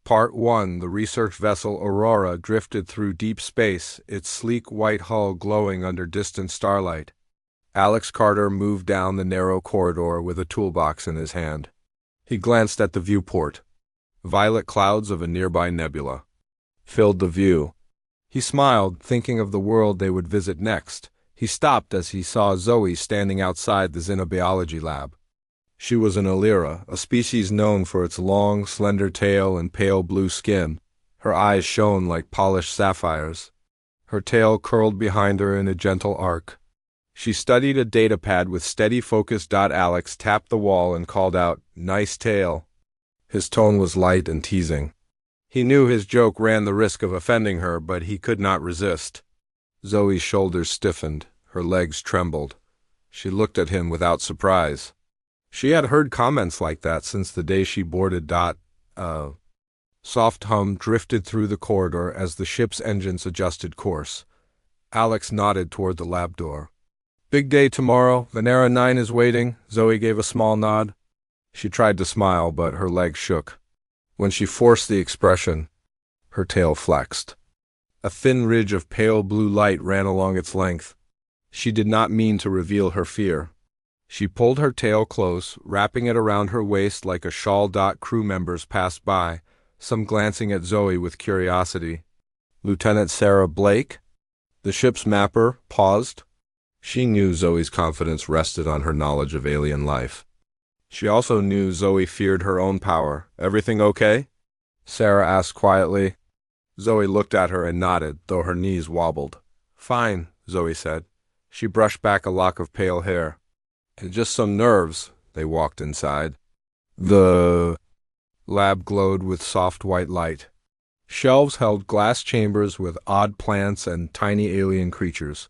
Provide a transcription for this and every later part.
Part 1. The research vessel Aurora drifted through deep space, its sleek white hull glowing under distant starlight. Alex Carter moved down the narrow corridor with a toolbox in his hand. He glanced at the viewport. Violet clouds of a nearby nebula filled the view. He smiled, thinking of the world they would visit next. He stopped as he saw Zoe standing outside the xenobiology lab. She was an Alira, a species known for its long, slender tail and pale blue skin. Her eyes shone like polished sapphires. Her tail curled behind her in a gentle arc. She studied a datapad with steady focus. Alex tapped the wall and called out, "Nice tail." His tone was light and teasing. He knew his joke ran the risk of offending her, but he could not resist. Zoe's shoulders stiffened. Her legs trembled. She looked at him without surprise. She had heard comments like that since the day she boarded. Soft hum drifted through the corridor as the ship's engines adjusted course. Alex nodded toward the lab door. "Big day tomorrow. Venera 9 is waiting." Zoe gave a small nod. She tried to smile, but her legs shook. When she forced the expression, her tail flexed. A thin ridge of pale blue light ran along its length. She did not mean to reveal her fear. She pulled her tail close, wrapping it around her waist like a shawl. Crew members passed by, some glancing at Zoe with curiosity. Lieutenant Sarah Blake, the ship's mapper, paused. She knew Zoe's confidence rested on her knowledge of alien life. She also knew Zoe feared her own power. "Everything okay?" Sarah asked quietly. Zoe looked at her and nodded, though her knees wobbled. "Fine," Zoe said. She brushed back a lock of pale hair. "And just some nerves." They walked inside. The lab glowed with soft white light. Shelves held glass chambers with odd plants and tiny alien creatures.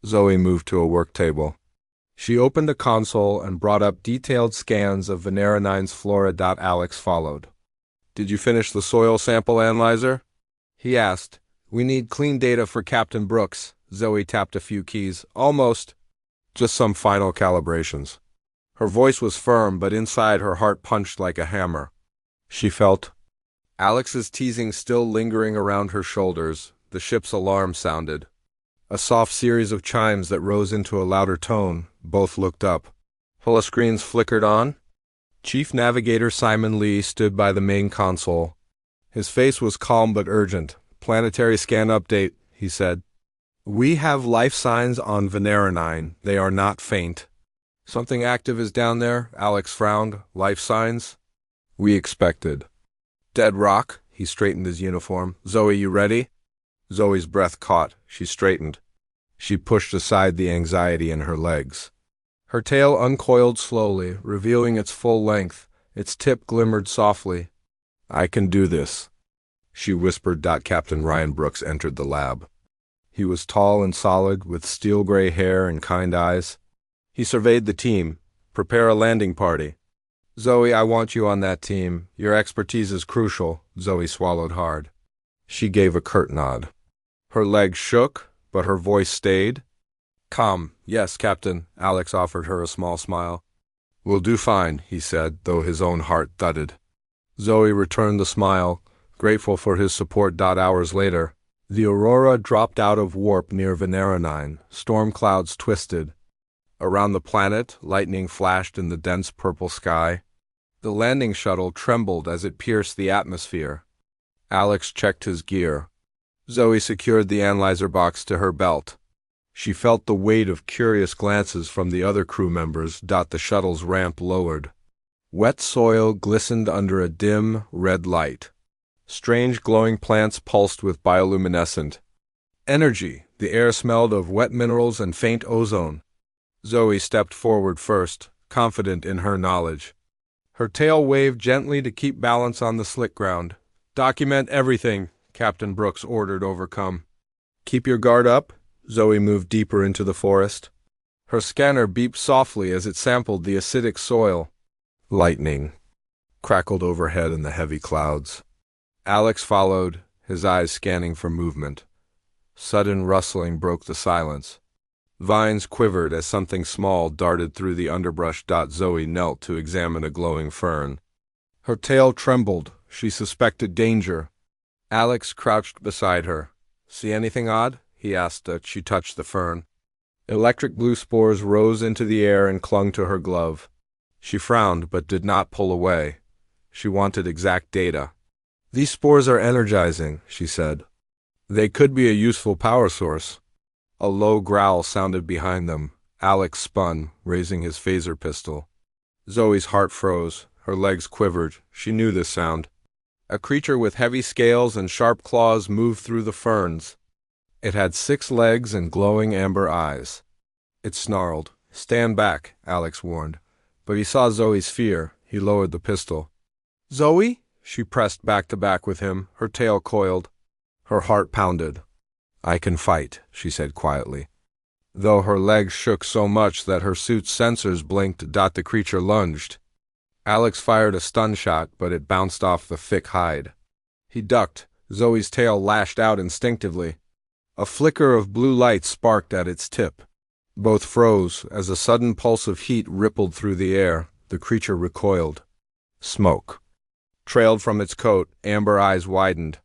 Zoe moved to a work table. She opened a console and brought up detailed scans of Venera 9's flora. Alex followed. "Did you finish the soil sample analyzer?" he asked. "We need clean data for Captain Brooks." Zoe tapped a few keys. "Almost. Just some final calibrations." Her voice was firm, but inside her heart punched like a hammer. She felt Alex's teasing still lingering around her shoulders. The ship's alarm sounded. A soft series of chimes that rose into a louder tone. Both looked up. Holoscreens flickered on. Chief Navigator Simon Lee stood by the main console. His face was calm but urgent. "Planetary scan update," he said. "We have life signs on Venera 9. They are not faint." "Something active is down there?" Alex frowned. "Life signs?" "We expected." "Dead rock?" He straightened his uniform. "Zoe, you ready?" Zoe's breath caught. She straightened. She pushed aside the anxiety in her legs. Her tail uncoiled slowly, revealing its full length. Its tip glimmered softly. "I can do this," she whispered. Captain Ryan Brooks entered the lab. He was tall and solid, with steel-gray hair and kind eyes. He surveyed the team. "Prepare a landing party." "Zoe, I want you on that team. Your expertise is crucial." Zoe swallowed hard. She gave a curt nod. Her legs shook, but her voice stayed. "Calm. Yes, Captain." Alex offered her a small smile. "We'll do fine," he said, though his own heart thudded. Zoe returned the smile, grateful for his support. Hours later, the Aurora dropped out of warp near Venera 9. Storm clouds twisted. Around the planet, lightning flashed in the dense purple sky. The landing shuttle trembled as it pierced the atmosphere. Alex checked his gear. Zoe secured the analyzer box to her belt. She felt the weight of curious glances from the other crew members. The shuttle's ramp lowered. Wet soil glistened under a dim, red light. Strange glowing plants pulsed with bioluminescent energy. The air smelled of wet minerals and faint ozone. Zoe stepped forward first, confident in her knowledge. Her tail waved gently to keep balance on the slick ground. "Document everything," Captain Brooks ordered, overcome. "Keep your guard up." Zoe moved deeper into the forest. Her scanner beeped softly as it sampled the acidic soil. Lightning crackled overhead in the heavy clouds. Alex followed, his eyes scanning for movement. Sudden rustling broke the silence. Vines quivered as something small darted through the underbrush. Zoe knelt to examine a glowing fern. Her tail trembled, She suspected danger. Alex crouched beside her. "See anything odd?" he asked as she touched the fern. Electric blue spores rose into the air and clung to her glove. She frowned but did not pull away. She wanted exact data. "These spores are energizing," she said. "They could be a useful power source." A low growl sounded behind them. Alex spun, raising his phaser pistol. Zoe's heart froze. Her legs quivered. She knew this sound. A creature with heavy scales and sharp claws moved through the ferns. It had 6 legs and glowing amber eyes. It snarled. "Stand back," Alex warned. But he saw Zoe's fear. He lowered the pistol. "Zoe?" She pressed back to back with him, her tail coiled. Her heart pounded. "I can fight," she said quietly. Though her legs shook so much that her suit's sensors blinked, the creature lunged. Alex fired a stun shot, but it bounced off the thick hide. He ducked. Zoe's tail lashed out instinctively. A flicker of blue light sparked at its tip. Both froze as a sudden pulse of heat rippled through the air. The creature recoiled. Smoke trailed from its coat. Amber eyes widened.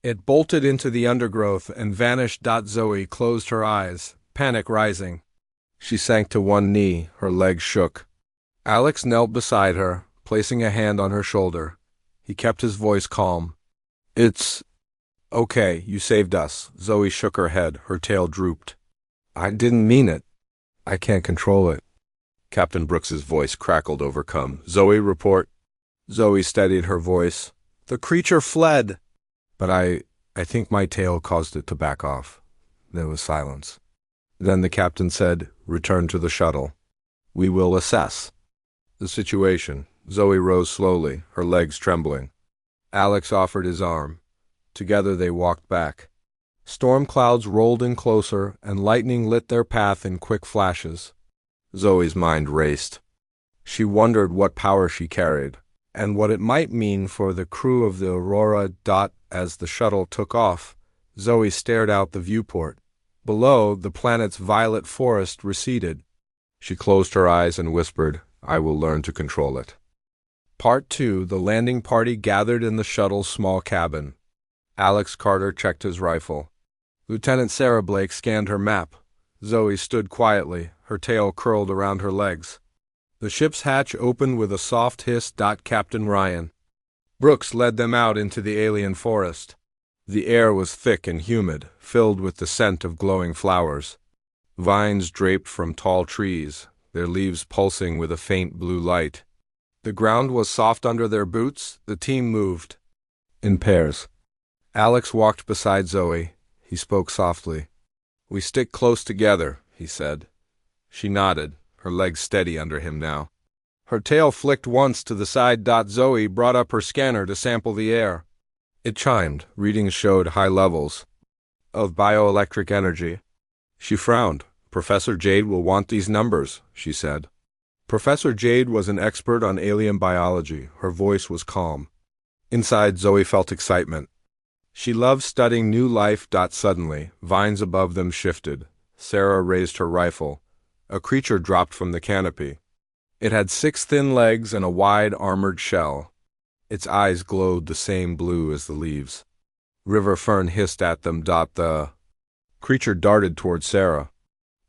It bolted into the undergrowth and vanished. Zoe closed her eyes, panic rising. She sank to one knee. Her legs shook. Alex knelt beside her, placing a hand on her shoulder. He kept his voice calm. "It's okay, you saved us." Zoe shook her head. Her tail drooped. "I didn't mean it. I can't control it." Captain Brooks's voice crackled, overcome. "Zoe, report." Zoe steadied her voice. "The creature fled." "But I think my tail caused it to back off." There was silence. Then the captain said, "Return to the shuttle. We will assess the situation." Zoe rose slowly, her legs trembling. Alex offered his arm. Together they walked back. Storm clouds rolled in closer, and lightning lit their path in quick flashes. Zoe's mind raced. She wondered what power she carried, and what it might mean for the crew of the Aurora. As the shuttle took off, Zoe stared out the viewport. Below, the planet's violet forest receded. She closed her eyes and whispered, "I will learn to control it." Part 2. The landing party gathered in the shuttle's small cabin. Alex Carter checked his rifle. Lieutenant Sarah Blake scanned her map. Zoe stood quietly, her tail curled around her legs. The ship's hatch opened with a soft hiss. Captain Ryan Brooks led them out into the alien forest. The air was thick and humid, filled with the scent of glowing flowers. Vines draped from tall trees, their leaves pulsing with a faint blue light. The ground was soft under their boots. The team moved in pairs. Alex walked beside Zoe. He spoke softly. "We stick close together," he said. She nodded, her legs steady under him now. Her tail flicked once to the side. Zoe brought up her scanner to sample the air. It chimed. Readings showed high levels of bioelectric energy. She frowned. "Professor Jade will want these numbers," she said. Professor Jade was an expert on alien biology. Her voice was calm. Inside, Zoe felt excitement. She loved studying new life. Suddenly, vines above them shifted. Sarah raised her rifle. A creature dropped from the canopy. It had 6 thin legs and a wide, armored shell. Its eyes glowed the same blue as the leaves. River fern hissed at them. The creature darted toward Sarah.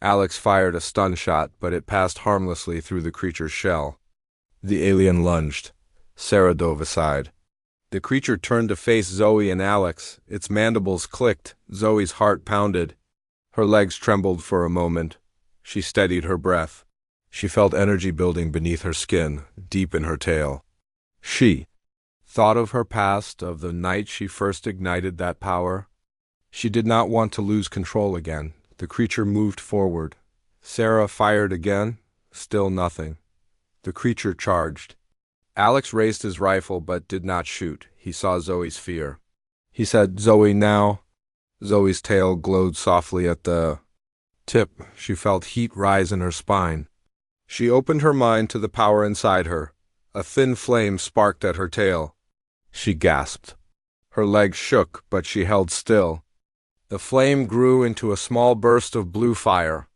Alex fired a stun shot, but it passed harmlessly through the creature's shell. The alien lunged. Sarah dove aside. The creature turned to face Zoe and Alex. Its mandibles clicked. Zoe's heart pounded. Her legs trembled for a moment. She steadied her breath. She felt energy building beneath her skin, deep in her tail. She thought of her past, of the night she first ignited that power. She did not want to lose control again. The creature moved forward. Sarah fired again. Still nothing. The creature charged. Alex raised his rifle but did not shoot. He saw Zoe's fear. He said, "Zoe, now." Zoe's tail glowed softly at the tip. She felt heat rise in her spine. She opened her mind to the power inside her. A thin flame sparked at her tail. She gasped. Her legs shook, but she held still. The flame grew into a small burst of blue fire.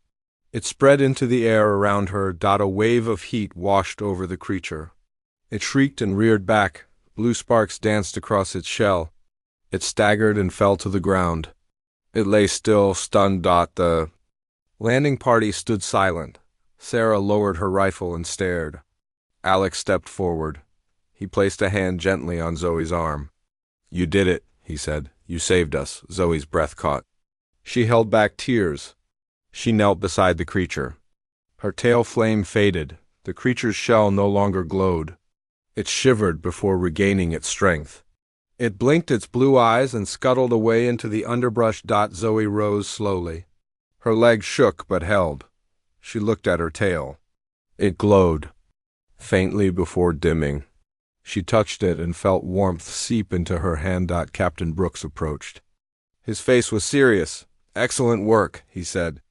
It spread into the air around her. A wave of heat washed over the creature. It shrieked and reared back, Blue sparks danced across its shell. It staggered and fell to the ground. It lay still, stunned. The landing party stood silent. Sarah lowered her rifle and stared. Alex stepped forward. He placed a hand gently on Zoe's arm. "You did it," he said. "You saved us." Zoe's breath caught. She held back tears. She knelt beside the creature. Her tail flame faded. The creature's shell no longer glowed. It shivered before regaining its strength. It blinked its blue eyes and scuttled away into the underbrush. Zoe rose slowly. Her legs shook but held. She looked at her tail. It glowed, faintly before dimming. She touched it and felt warmth seep into her hand. Captain Brooks approached. His face was serious. "Excellent work," he said.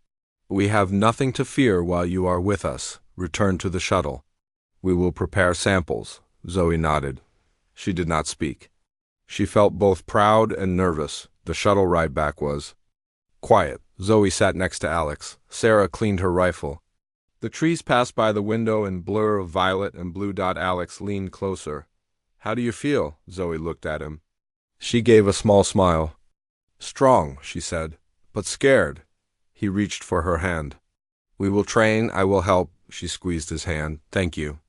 "We have nothing to fear while you are with us. Return to the shuttle. We will prepare samples." Zoe nodded. She did not speak. She felt both proud and nervous. The shuttle ride back was quiet. Zoe sat next to Alex. Sarah cleaned her rifle. The trees passed by the window in blur of violet and blue. Alex leaned closer. "How do you feel?" Zoe looked at him. She gave a small smile. "Strong," she said, "but scared." He reached for her hand. "We will train. I will help." She squeezed his hand. "Thank you."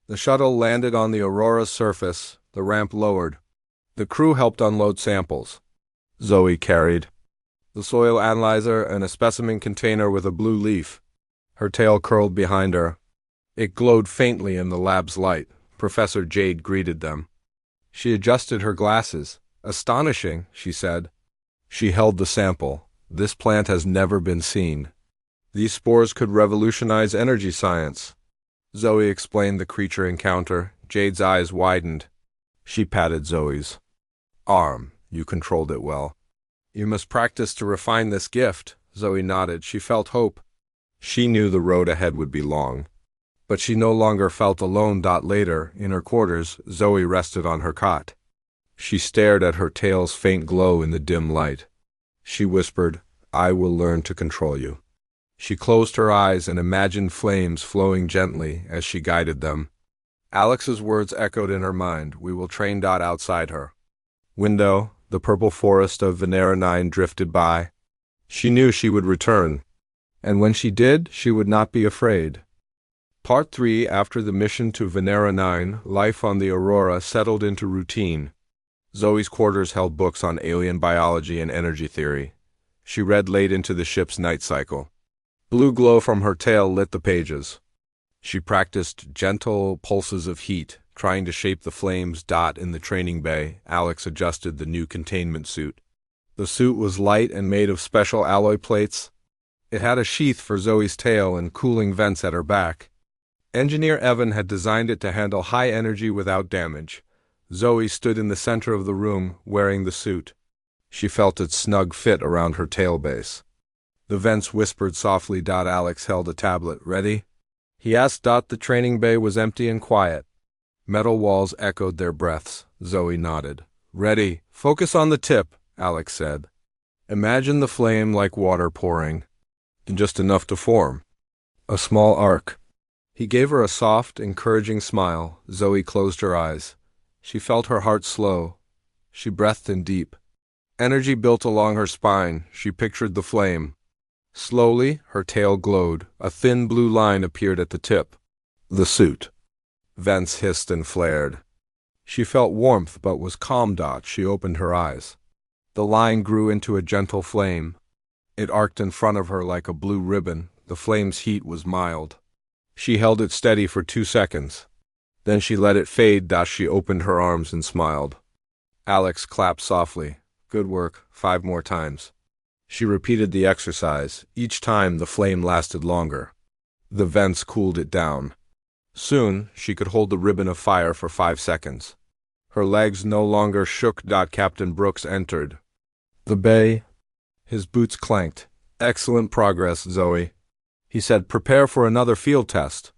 The shuttle landed on the Aurora's surface. The ramp lowered. The crew helped unload samples. Zoe carried the soil analyzer and a specimen container with a blue leaf. Her tail curled behind her. It glowed faintly in the lab's light. Professor Jade greeted them. She adjusted her glasses. "Astonishing," she said. She held the sample. "This plant has never been seen. These spores could revolutionize energy science." Zoe explained the creature encounter. Jade's eyes widened. She patted Zoe's arm. "You controlled it well. You must practice to refine this gift." Zoe nodded. She felt hope. She knew the road ahead would be long. But she no longer felt alone. Later, in her quarters, Zoe rested on her cot. She stared at her tail's faint glow in the dim light. She whispered, "I will learn to control you." She closed her eyes and imagined flames flowing gently as she guided them. Alex's words echoed in her mind. "We will train." Outside her window, the purple forest of Venera 9 drifted by. She knew she would return, and when she did, she would not be afraid. Part 3. After the mission to Venera 9, life on the Aurora settled into routine. Zoe's quarters held books on alien biology and energy theory. She read late into the ship's night cycle. Blue glow from her tail lit the pages. She practiced gentle pulses of heat, trying to shape the flames. In the training bay, Alex adjusted the new containment suit. The suit was light and made of special alloy plates. It had a sheath for Zoe's tail and cooling vents at her back. Engineer Evan had designed it to handle high energy without damage. Zoe stood in the center of the room, wearing the suit. She felt its snug fit around her tail base. The vents whispered softly. Alex held a tablet. "Ready?" he asked. The training bay was empty and quiet. Metal walls echoed their breaths. Zoe nodded. "Ready. Focus on the tip," Alex said. "Imagine the flame like water pouring, and just enough to form a small arc." He gave her a soft, encouraging smile. Zoe closed her eyes. She felt her heart slow. She breathed in deep. Energy built along her spine. She pictured the flame. Slowly, her tail glowed. A thin blue line appeared at the tip. The suit. Vents hissed and flared. She felt warmth but was calm. She opened her eyes. The line grew into a gentle flame. It arced in front of her like a blue ribbon. The flame's heat was mild. She held it steady for 2 seconds. Then she let it fade. She opened her arms and smiled. Alex clapped softly. "Good work. 5 more times." She repeated the exercise. Each time the flame lasted longer. The vents cooled it down. Soon, she could hold the ribbon of fire for 5 seconds. Her legs no longer shook. Captain Brooks entered the bay. His boots clanked. "Excellent progress, Zoe," he said. "Prepare for another field test."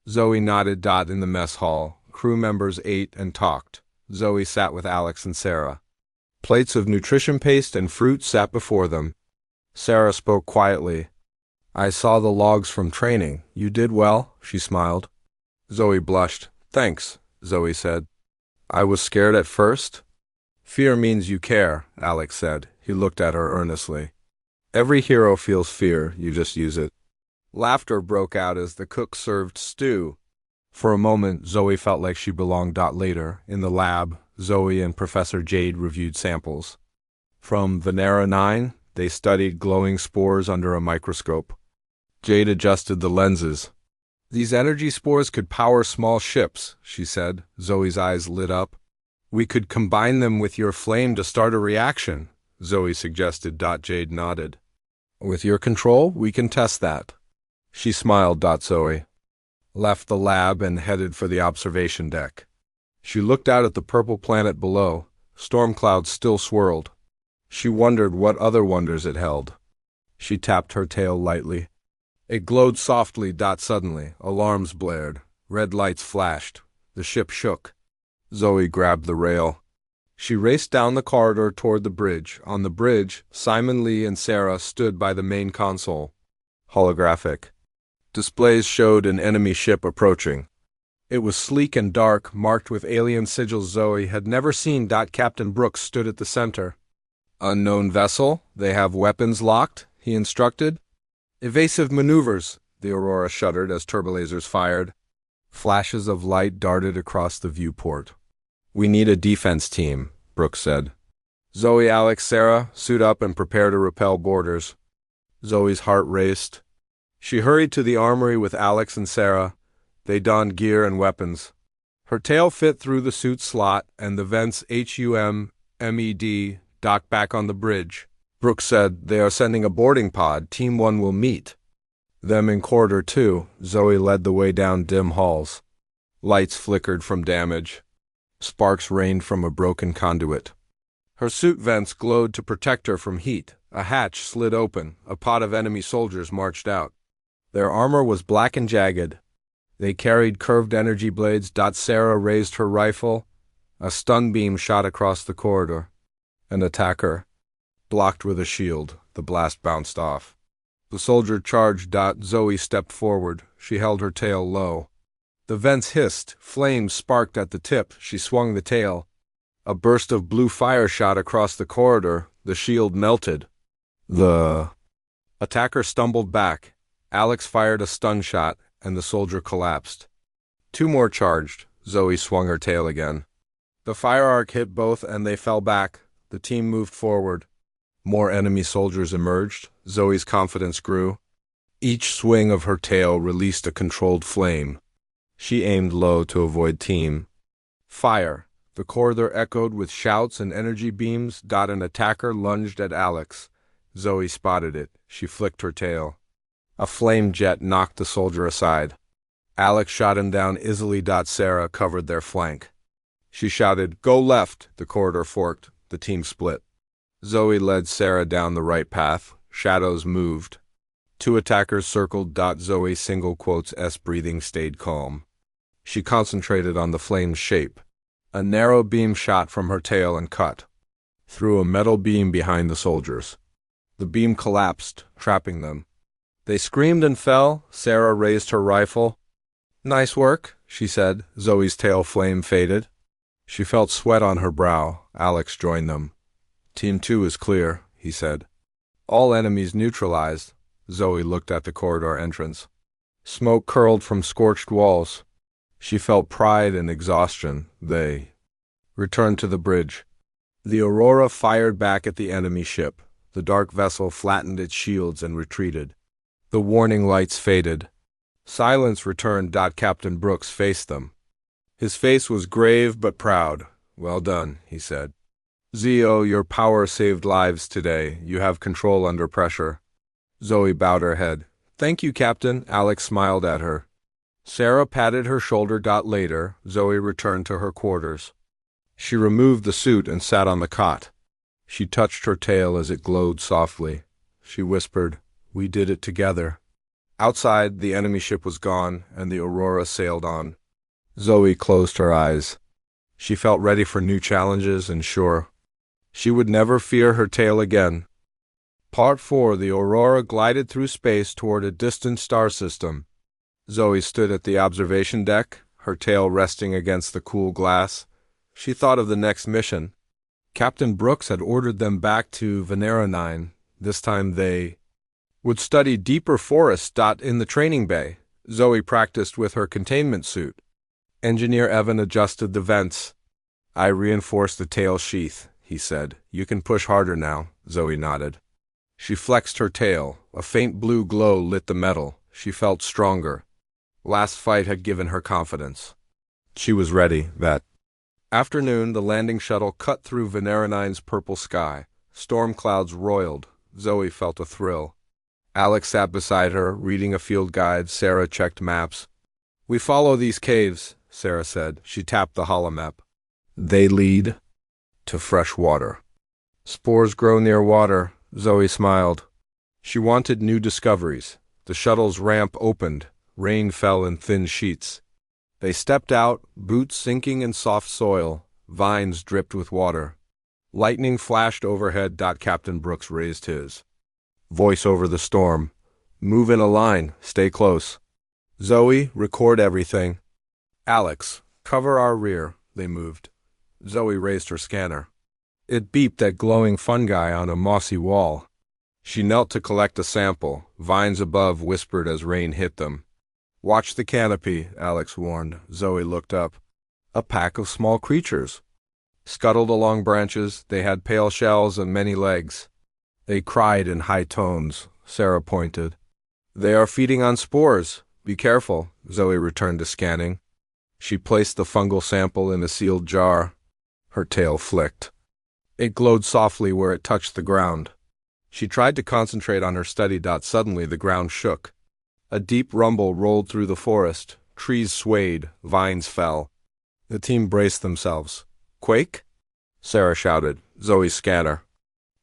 Zoe nodded. In the mess hall, crew members ate and talked. Zoe sat with Alex and Sarah. Plates of nutrition paste and fruit sat before them. Sarah spoke quietly. "I saw the logs from training. You did well," she smiled. Zoe blushed. "Thanks," Zoe said. I was scared at first. Fear means you care, Alex said. He looked at her earnestly. Every hero feels fear, you just use it. Laughter broke out as the cook served stew. For a moment, Zoe felt like she belonged. Later, in the lab, Zoe and Professor Jade reviewed samples. From Venera 9, they studied glowing spores under a microscope. Jade adjusted the lenses. These energy spores could power small ships, she said. Zoe's eyes lit up. We could combine them with your flame to start a reaction, Zoe suggested. Jade nodded. With your control, we can test that. She smiled. Zoe left the lab and headed for the observation deck. She looked out at the purple planet below. Storm clouds still swirled. She wondered what other wonders it held. She tapped her tail lightly. It glowed softly. Suddenly, alarms blared. Red lights flashed. The ship shook. Zoe grabbed the rail. She raced down the corridor toward the bridge. On the bridge, Simon Lee and Sarah stood by the main console. Holographic displays showed an enemy ship approaching. It was sleek and dark, marked with alien sigils Zoe had never seen. Captain Brooks stood at the center. Unknown vessel, they have weapons locked, he instructed. Evasive maneuvers, the Aurora shuddered as turbolasers fired. Flashes of light darted across the viewport. We need a defense team, Brooks said. Zoe, Alex, Sarah, suit up and prepare to repel boarders. Zoe's heart raced. She hurried to the armory with Alex and Sarah. They donned gear and weapons. Her tail fit through the suit slot, and the vents HUMMED docked back on the bridge. Brooks said, they are sending a boarding pod. Team 1 will meet them in Corridor 2. Zoe led the way down dim halls. Lights flickered from damage. Sparks rained from a broken conduit. Her suit vents glowed to protect her from heat. A hatch slid open. A pod of enemy soldiers marched out. Their armor was black and jagged. They carried curved energy blades. Sarah raised her rifle. A stun beam shot across the corridor. An attacker blocked with a shield. The blast bounced off. The soldier charged. Zoe stepped forward. She held her tail low. The vents hissed. Flames sparked at the tip. She swung the tail. A burst of blue fire shot across the corridor. The shield melted. The attacker stumbled back. Alex fired a stun shot, and the soldier collapsed. 2 more charged. Zoe swung her tail again. The fire arc hit both, and they fell back. The team moved forward. More enemy soldiers emerged. Zoe's confidence grew. Each swing of her tail released a controlled flame. She aimed low to avoid team fire. The corridor echoed with shouts and energy beams. An attacker lunged at Alex. Zoe spotted it. She flicked her tail. A flame jet knocked the soldier aside. Alex shot him down easily. Sarah covered their flank. She shouted, "Go left!" The corridor forked. The team split. Zoe led Sarah down the right path. Shadows moved. 2 attackers circled. Zoe single quotes S breathing stayed calm. She concentrated on the flame's shape. A narrow beam shot from her tail and cut through a metal beam behind the soldiers. The beam collapsed, trapping them. They screamed and fell. Sarah raised her rifle. "Nice work," she said. Zoe's tail flame faded. She felt sweat on her brow. Alex joined them. "Team 2 is clear," he said. "All enemies neutralized." Zoe looked at the corridor entrance. Smoke curled from scorched walls. She felt pride and exhaustion. They returned to the bridge. The Aurora fired back at the enemy ship. The dark vessel flattened its shields and retreated. The warning lights faded. Silence returned. Captain Brooks faced them. His face was grave but proud. "Well done," he said. "Zio, your power saved lives today. You have control under pressure." Zoe bowed her head. "Thank you, Captain." Alex smiled at her. Sarah patted her shoulder. Later, Zoe returned to her quarters. She removed the suit and sat on the cot. She touched her tail as it glowed softly. She whispered, "We did it together." Outside, the enemy ship was gone, and the Aurora sailed on. Zoe closed her eyes. She felt ready for new challenges and sure she would never fear her tail again. Part 4. The Aurora glided through space toward a distant star system. Zoe stood at the observation deck, her tail resting against the cool glass. She thought of the next mission. Captain Brooks had ordered them back to Venera 9. This time they would study deeper forests. In the training bay, Zoe practiced with her containment suit. Engineer Evan adjusted the vents. I reinforced the tail sheath, he said. You can push harder now, Zoe nodded. She flexed her tail. A faint blue glow lit the metal. She felt stronger. Last fight had given her confidence. She was ready. That afternoon, the landing shuttle cut through Venera 9's purple sky. Storm clouds roiled. Zoe felt a thrill. Alex sat beside her, reading a field guide. Sarah checked maps. We follow these caves, Sarah said. She tapped the holomap. They lead to fresh water. Spores grow near water, Zoe smiled. She wanted new discoveries. The shuttle's ramp opened. Rain fell in thin sheets. They stepped out, boots sinking in soft soil. Vines dripped with water. Lightning flashed overhead. Captain Brooks raised his voice over the storm. Move in a line. Stay close. Zoe, record everything. Alex, cover our rear. They moved. Zoe raised her scanner. It beeped at glowing fungi on a mossy wall. She knelt to collect a sample. Vines above whispered as rain hit them. Watch the canopy, Alex warned. Zoe looked up. A pack of small creatures scuttled along branches. They had pale shells and many legs. They cried in high tones. Sarah pointed. They are feeding on spores. Be careful. Zoe returned to scanning. She placed the fungal sample in a sealed jar. Her tail flicked. It glowed softly where it touched the ground. She tried to concentrate on her study. Suddenly the ground shook. A deep rumble rolled through the forest. Trees swayed. Vines fell. The team braced themselves. Quake? Sarah shouted. Zoe's scanner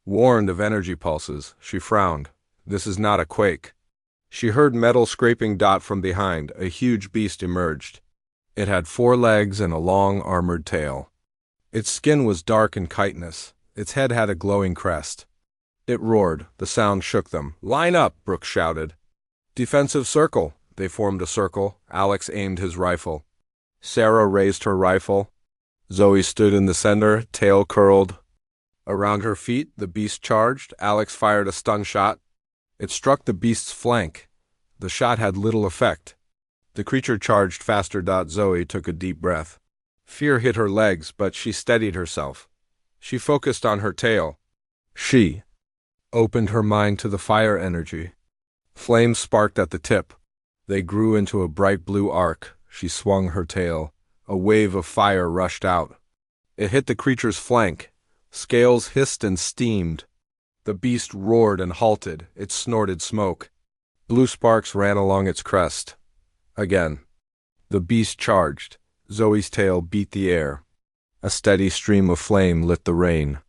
warned of energy pulses. She frowned. This is not a quake. She heard metal scraping. From behind, a huge beast emerged. It had 4 legs and a long, armored tail. Its skin was dark and chitinous. Its head had a glowing crest. It roared. The sound shook them. Line up, Brooks shouted. Defensive circle. They formed a circle. Alex aimed his rifle. Sarah raised her rifle. Zoe stood in the center, tail curled. Around her feet, the beast charged. Alex fired a stun shot. It struck the beast's flank. The shot had little effect. The creature charged faster. Zoe took a deep breath. Fear hit her legs, but she steadied herself. She focused on her tail. She opened her mind to the fire energy. Flames sparked at the tip. They grew into a bright blue arc. She swung her tail. A wave of fire rushed out. It hit the creature's flank. Scales hissed and steamed. The beast roared and halted. It snorted smoke. Blue sparks ran along its crest. Again. The beast charged. Zoe's tail beat the air. A steady stream of flame lit the rain.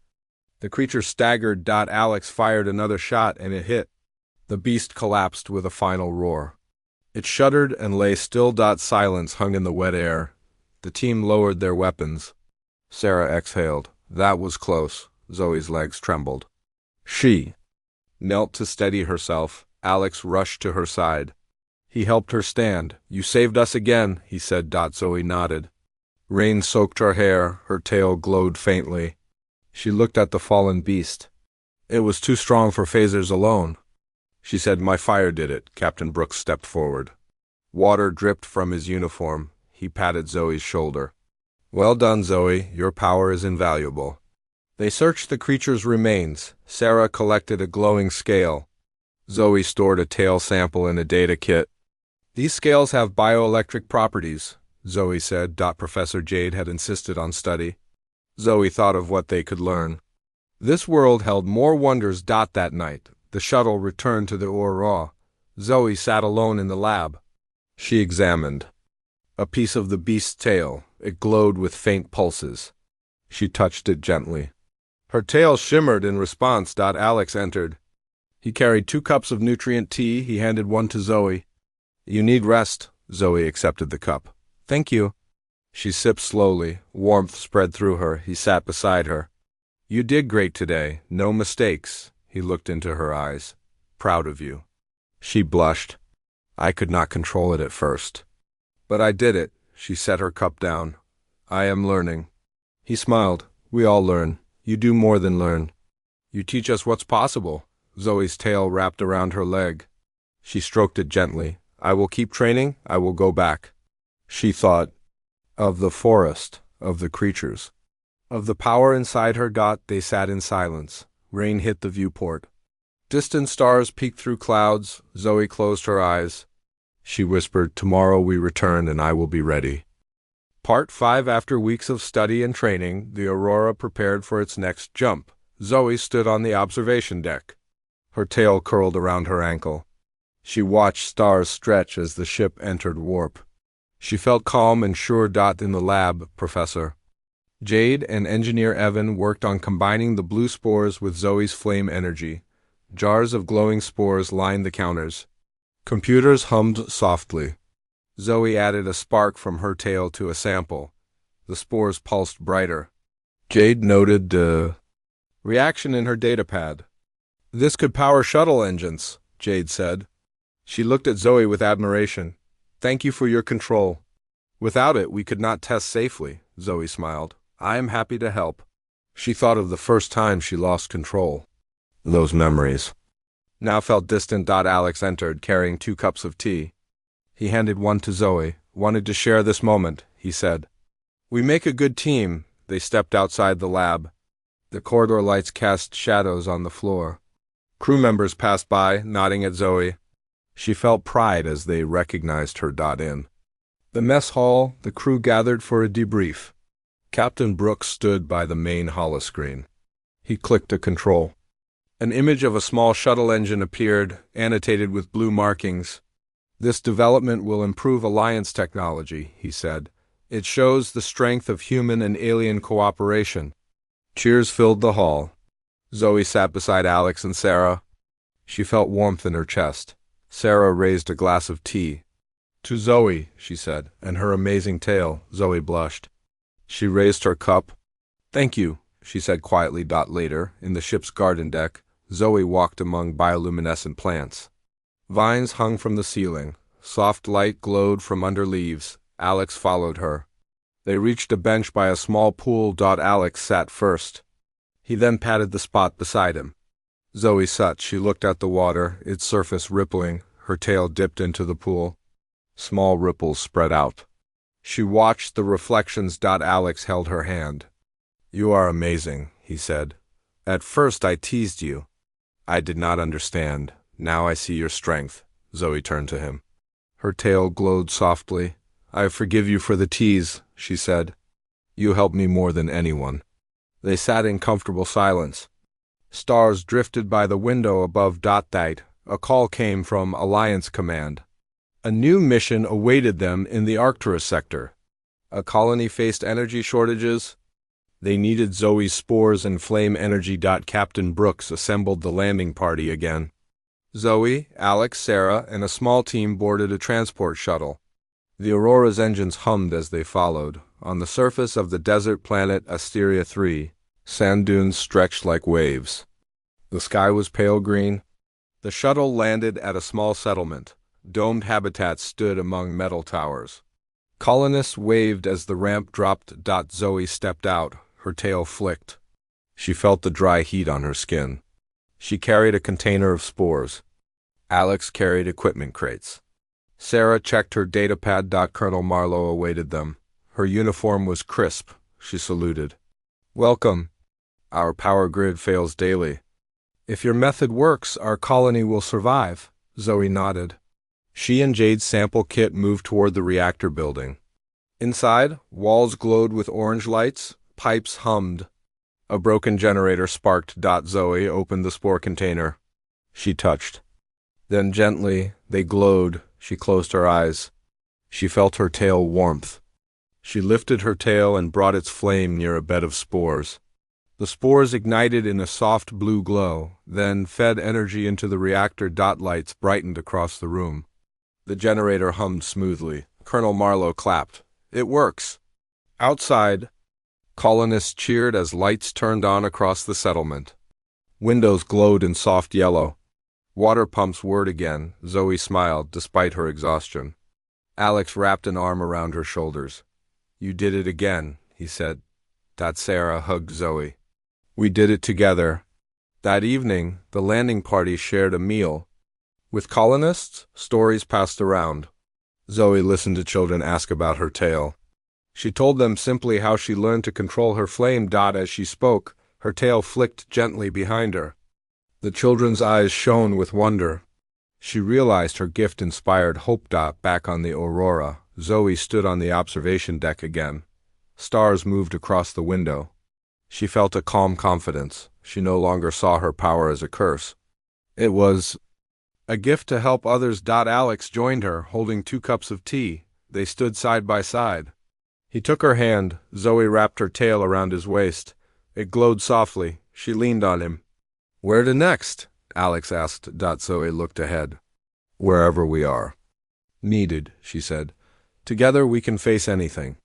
The creature staggered. Alex fired another shot and it hit. The beast collapsed with a final roar. It shuddered and lay still. Silence hung in the wet air. The team lowered their weapons. Sarah exhaled. That was close. Zoe's legs trembled. She knelt to steady herself. Alex rushed to her side. He helped her stand. You saved us again, he said. Zoe nodded. Rain soaked her hair. Her tail glowed faintly. She looked at the fallen beast. It was too strong for phasers alone. She said, my fire did it. Captain Brooks stepped forward. Water dripped from his uniform. He patted Zoe's shoulder. Well done, Zoe. Your power is invaluable. They searched the creature's remains. Sarah collected a glowing scale. Zoe stored a tail sample in a data kit. These scales have bioelectric properties, Zoe said. Professor Jade had insisted on study. Zoe thought of what they could learn. This world held more wonders. That night, the shuttle returned to the Aurora. Zoe sat alone in the lab. She examined a piece of the beast's tail. It glowed with faint pulses. She touched it gently. Her tail shimmered in response. Alex entered. He carried 2 cups of nutrient tea. He handed one to Zoe. You need rest. Zoe accepted the cup. Thank you. She sipped slowly. Warmth spread through her. He sat beside her. You did great today. No mistakes. He looked into her eyes. Proud of you. She blushed. I could not control it at first. But I did it. She set her cup down. I am learning. He smiled. We all learn. You do more than learn. You teach us what's possible. Zoe's tail wrapped around her leg. She stroked it gently. I will keep training. I will go back. She thought of the forest, of the creatures, of the power inside her. They sat in silence. Rain hit the viewport. Distant stars peeked through clouds. Zoe closed her eyes. She whispered, tomorrow we return and I will be ready. Part 5. After weeks of study and training, the Aurora prepared for its next jump. Zoe stood on the observation deck. Her tail curled around her ankle. She watched stars stretch as the ship entered warp. She felt calm and sure. In the lab, Professor Jade and Engineer Evan worked on combining the blue spores with Zoe's flame energy. Jars of glowing spores lined the counters. Computers hummed softly. Zoe added a spark from her tail to a sample. The spores pulsed brighter. Jade noted the reaction in her datapad. This could power shuttle engines, Jade said. She looked at Zoe with admiration. Thank you for your control. Without it, we could not test safely, Zoe smiled. I am happy to help. She thought of the first time she lost control. Those memories now felt distant. Alex entered, carrying 2 cups of tea. He handed one to Zoe. Wanted to share this moment, he said. We make a good team. They stepped outside the lab. The corridor lights cast shadows on the floor. Crew members passed by, nodding at Zoe. She felt pride as they recognized her. In the mess hall, the crew gathered for a debrief. Captain Brooks stood by the main holoscreen. He clicked a control. An image of a small shuttle engine appeared, annotated with blue markings. This development will improve Alliance technology, he said. It shows the strength of human and alien cooperation. Cheers filled the hall. Zoe sat beside Alex and Sarah. She felt warmth in her chest. Sarah raised a glass of tea. To Zoe, she said, and her amazing tail. Zoe blushed. She raised her cup. Thank you, she said quietly. Later, in the ship's garden deck, Zoe walked among bioluminescent plants. Vines hung from the ceiling. Soft light glowed from under leaves. Alex followed her. They reached a bench by a small pool. Alex sat first. He then patted the spot beside him. Zoe sat. She looked at the water, its surface rippling. Her tail dipped into the pool. Small ripples spread out. She watched the reflections. Alex held her hand. You are amazing, he said. At first I teased you. I did not understand. Now I see your strength. Zoe turned to him. Her tail glowed softly. I forgive you for the tease, she said. You helped me more than anyone. They sat in comfortable silence. Stars drifted by the window above. A call came from Alliance Command. A new mission awaited them in the Arcturus sector. A colony faced energy shortages. They needed Zoe's spores and flame energy. Captain Brooks assembled the landing party again. Zoe, Alex, Sarah, and a small team boarded a transport shuttle. The Aurora's engines hummed as they followed. On the surface of the desert planet Asteria 3, sand dunes stretched like waves. The sky was pale green. The shuttle landed at a small settlement. Domed habitats stood among metal towers. Colonists waved as the ramp dropped. Zoe stepped out. Her tail flicked. She felt the dry heat on her skin. She carried a container of spores. Alex carried equipment crates. Sarah checked her datapad. Colonel Marlowe awaited them. Her uniform was crisp. She saluted. Welcome. Our power grid fails daily. If your method works, our colony will survive. Zoe nodded. She and Jade's sample kit moved toward the reactor building. Inside, walls glowed with orange lights. Pipes hummed. A broken generator sparked. Zoe opened the spore container. She touched. Then gently, they glowed. She closed her eyes. She felt her tail warmth. She lifted her tail and brought its flame near a bed of spores. The spores ignited in a soft blue glow, then fed energy into the reactor. Lights brightened across the room. The generator hummed smoothly. Colonel Marlowe clapped. It works. Outside, colonists cheered as lights turned on across the settlement. Windows glowed in soft yellow. Water pumps whirred again. Zoe smiled, despite her exhaustion. Alex wrapped an arm around her shoulders. You did it again, he said. Sarah hugged Zoe. We did it together. That evening, the landing party shared a meal. With colonists, stories passed around. Zoe listened to children ask about her tale. She told them simply how she learned to control her flame. As she spoke, her tail flicked gently behind her. The children's eyes shone with wonder. She realized her gift inspired hope. Back on the Aurora, Zoe stood on the observation deck again. Stars moved across the window. She felt a calm confidence. She no longer saw her power as a curse. It was a gift to help others. Alex joined her, holding 2 cups of tea. They stood side by side. He took her hand. Zoe wrapped her tail around his waist. It glowed softly. She leaned on him. Where to next? Alex asked. Zoe looked ahead. Wherever we are needed, she said. Together we can face anything.